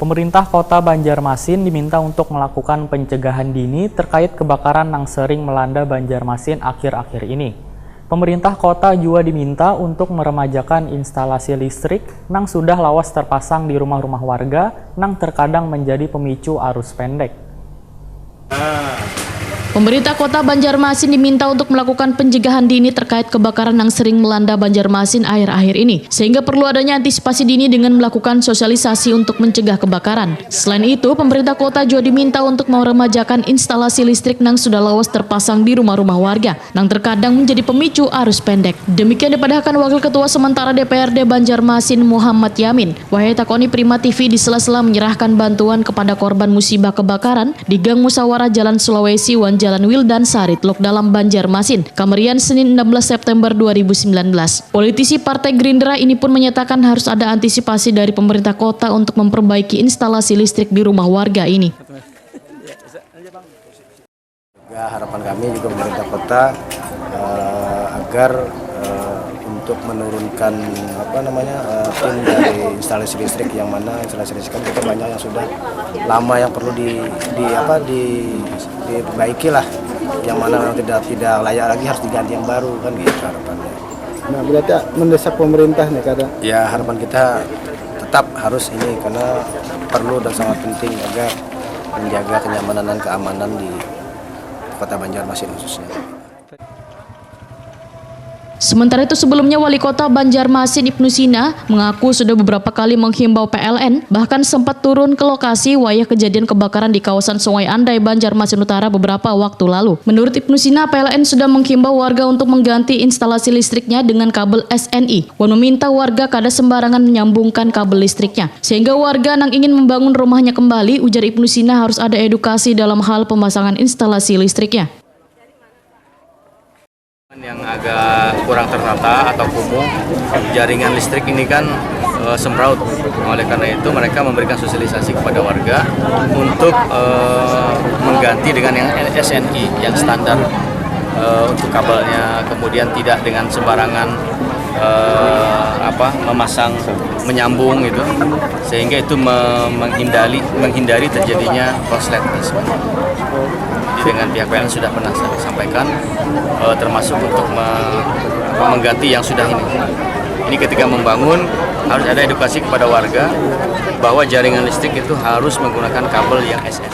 Pemerintah Kota Banjarmasin diminta untuk melakukan pencegahan dini terkait kebakaran yang sering melanda Banjarmasin akhir-akhir ini. Pemerintah kota juga diminta untuk meremajakan instalasi listrik yang sudah lawas terpasang di rumah-rumah warga yang terkadang menjadi pemicu arus pendek. Pemerintah Kota Banjarmasin diminta untuk melakukan pencegahan dini terkait kebakaran yang sering melanda Banjarmasin akhir-akhir ini, sehingga perlu adanya antisipasi dini dengan melakukan sosialisasi untuk mencegah kebakaran. Selain itu, pemerintah kota juga diminta untuk meremajakan instalasi listrik yang sudah lawas terpasang di rumah-rumah warga, yang terkadang menjadi pemicu arus pendek. Demikian dipadahkan Wakil Ketua Sementara DPRD Banjarmasin Muhammad Yamin. Wahai takoni Prima TV di sela-sela menyerahkan bantuan kepada korban musibah kebakaran di Gang Musyawarah Jalan Sulawesi Jalan Wildan Sarit Lok Dalam Banjarmasin, Kamerian Senin 16 September 2019. Politisi Partai Gerindra ini pun menyatakan harus ada antisipasi dari pemerintah kota untuk memperbaiki instalasi listrik di rumah warga ini. Harapan kami juga pemerintah kota agar untuk menurunkan tim dari instalasi listrik, yang mana instalasi listrik kan kita banyak yang sudah lama yang perlu diperbaiki lah, yang mana tidak layak lagi harus diganti yang baru kan gitu harapannya. Nah, berarti mendesak pemerintah nih kada? Ya, harapan kita tetap harus ini karena perlu dan sangat penting agar menjaga kenyamanan dan keamanan di Kota Banjarmasin khususnya. Sementara itu sebelumnya Wali Kota Banjarmasin Ibnu Sina mengaku sudah beberapa kali menghimbau PLN, bahkan sempat turun ke lokasi wayah kejadian kebakaran di kawasan Sungai Andai Banjarmasin Utara beberapa waktu lalu. Menurut Ibnu Sina, PLN sudah menghimbau warga untuk mengganti instalasi listriknya dengan kabel SNI, dan meminta warga kada sembarangan menyambungkan kabel listriknya. Sehingga warga yang ingin membangun rumahnya kembali, ujar Ibnu Sina, harus ada edukasi dalam hal pemasangan instalasi listriknya. Yang agak kurang tertata atau kumuh, jaringan listrik ini kan semraut. Oleh karena itu mereka memberikan sosialisasi kepada warga untuk mengganti dengan yang SNI yang standar untuk kabelnya, kemudian tidak dengan sembarangan memasang menyambung gitu, sehingga itu menghindari terjadinya korsletisme. Dengan pihak PLN sudah pernah saya sampaikan, termasuk untuk mengganti yang sudah ini. Ini ketika membangun harus ada edukasi kepada warga bahwa jaringan listrik itu harus menggunakan kabel yang SN.